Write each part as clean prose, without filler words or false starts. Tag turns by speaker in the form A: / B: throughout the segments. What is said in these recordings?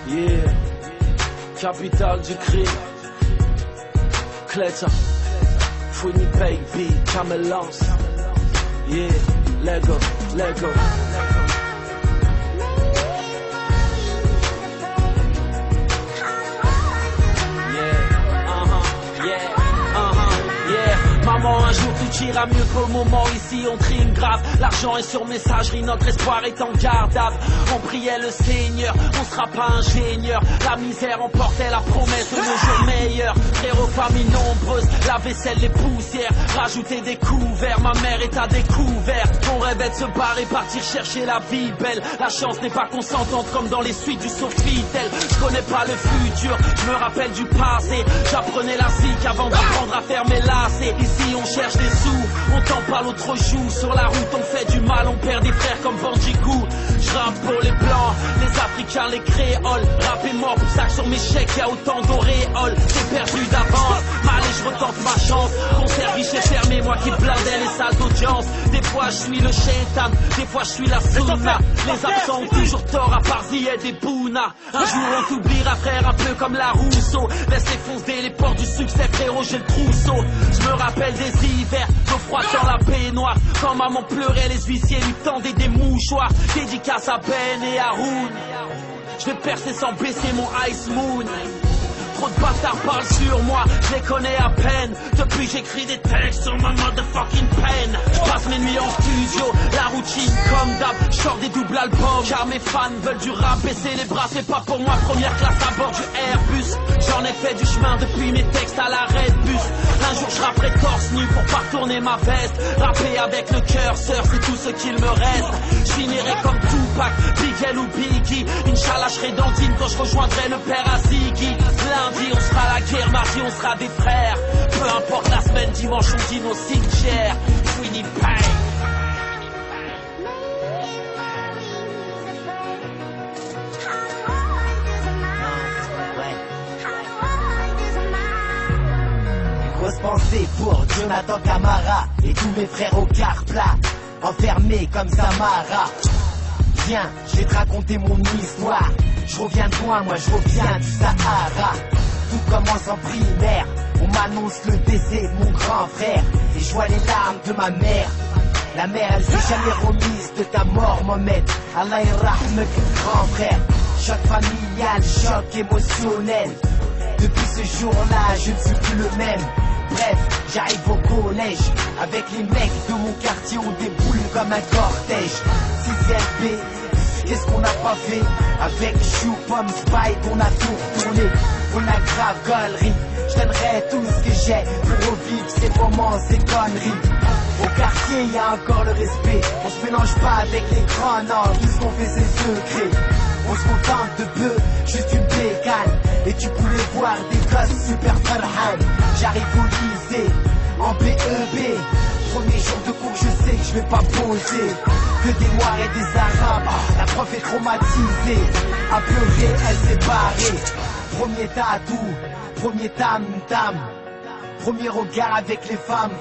A: Yeah, capitale du crime. Kleta, Fouini Baby, Camelance. Yeah, Lego, Lego. Maman, un jour tout ira mieux, pour le moment ici on trime grave. L'argent est sur messagerie, notre espoir est en gardable. On priait le Seigneur, on sera pas ingénieur. La misère emportait la promesse de nos jours meilleurs. Frérot, famille nombreuse, la vaisselle, les poussières. Rajouter des couverts, ma mère est à découvert. On rêvait de se barrer, partir chercher la vie belle. La chance n'est pas consentante comme dans les suites du Sofitel. Je connais pas le futur, je me rappelle du passé. J'apprenais la zik avant d'apprendre à faire mes lacets. Ici on cherche des sous, on t'en parle l'autre jour. Sur la route on fait du mal, on perd des frères comme Bandicou. Je rappe pour les blancs, les africains, les créoles. Rap est mort, pour ça que sur mes chèques y'a autant d'auréoles. C'est perdu d'avance, allez je retente ma chance. Concert guichet fermé, moi qui blindais les salles d'audience. Des fois je suis le shaitan, des fois je suis la sunna. Les absents ont toujours tort à part Ziyed et Bouna. Un jour on t'oubliera frère, un peu comme la Rousseau. Laisse foncer les portes du succès frérot, j'ai le trousseau. Je me rappelle des hivers, l'eau froide dans la baignoire. Quand maman pleurait, les huissiers lui tendaient des mouchoirs. Dédicace à Ben et à Haroun. Je vais percer sans baisser mon Ice Moon. Trop de bâtards parlent sur moi, je les connais à peine. Depuis j'écris des textes sur ma motherfucking pen. Je passe mes nuits en studio, la routine comme d'hab. Je sors des doubles albums, car mes fans veulent du rap. Baisser les bras c'est pas pour moi, première classe à bord du Airbus. J'en ai fait du chemin depuis mes textes à l'arrêt de bus. Un jour je rapperai torse nu pour pas retourner ma veste. Rapper avec le cœur, sœur, c'est tout ce qu'il me reste. Je finirai comme Tupac, Big L ou Biggie. Inch'Allah je serai dentine quand je rejoindrai le père à Ziggy. Lundi on sera à la guerre, mardi on sera des frères. Peu importe la semaine, dimanche on dit nos cimetières. Fouini Pain.
B: Grosse pensée pour Jonathan Camara et tous mes frères au car plat, enfermés comme Samara. Viens, je vais te raconter mon histoire. Je reviens de loin, moi je reviens du Sahara. Tout commence en primaire, on m'annonce le décès de mon grand frère. Et je vois les larmes de ma mère. La mère elle s'est jamais remise de ta mort Mohamed. Allah irrahme grand frère. Choc familial, choc émotionnel. Depuis ce jour-là je ne suis plus le même. Bref, j'arrive au collège. Avec les mecs de mon quartier on déboule comme un cortège. 6ème B, qu'est-ce qu'on n'a pas fait? Avec Chou, Pomme, Spike, on a tout retourné. On a grave galerie. Je donnerai tout ce que j'ai pour revivre ces moments, ces conneries. Au quartier, y a encore le respect. On se mélange pas avec les grands, non, tout ce qu'on fait c'est secret. On se contente de peu, juste une bécane. Et tu pouvais voir des gosses super farhan. J'arrive au lycée, en BEB. Premier jour de cours, je sais que je vais pas poser. Que des noirs et des arabes, la prof est traumatisée. À pleurer, elle s'est barrée. Premier tatou, premier tam-tam. Premier regard avec les femmes.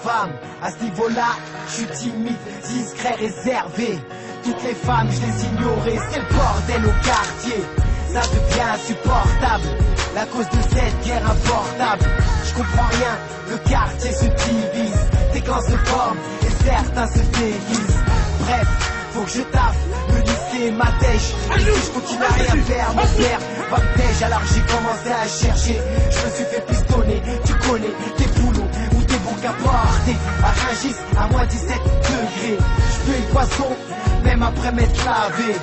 B: À ce niveau-là, je suis timide, discret, réservé. Toutes les femmes, je les ignorais, c'est le bordel au quartier. Ça devient insupportable, la cause de cette guerre importable. Je comprends rien, le quartier se divise. Des classes de forme et certains se déguisent. Bref, faut que je taffe, le lycée m'attèche. Et si je continue à rien faire, mon père va me tèche. Alors j'ai commencé à chercher, je me suis fait pistonner. Tu connais tes boulots ou tes boucs à porter. À Rungis, à moins 17 degrés. Je peux le poisson, même après m'être lavé.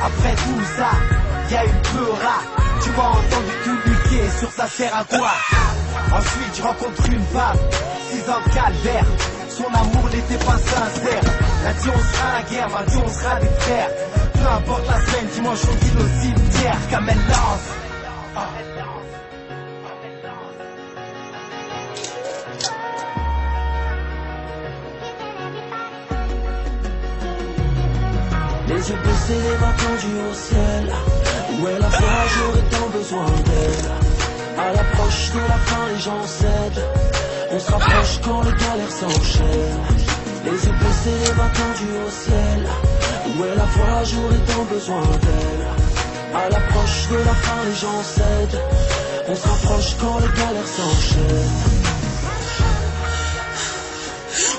B: Après tout ça, y'a une peura. Tu m'as entendu tout niquer, sur ça sert à quoi? Ensuite je rencontre une femme, 6 ans de calvaire. Son amour n'était pas sincère. Lundi on sera à la guerre, mardi on sera des frères. Peu importe la semaine, dimanche on dit nos cimetières. Comme elle lance.
A: Les yeux baissés, les bras tendus au ciel. Où est la foi, j'aurais tant besoin d'elle. À l'approche de la fin, les gens cèdent. On se rapproche quand les galères s'enchaînent. Les yeux baissés, les mains tendus au ciel. Où est la foi, j'aurais tant besoin d'elle. À l'approche de la fin, les gens cèdent. On se rapproche quand les galères s'enchaînent.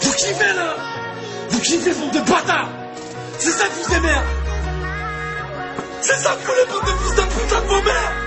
A: Vous kiffez là? Vous kiffez, bande de bâtards? C'est ça que vous aimez? C'est ça que vous les bandes de fils de putain de vos mères?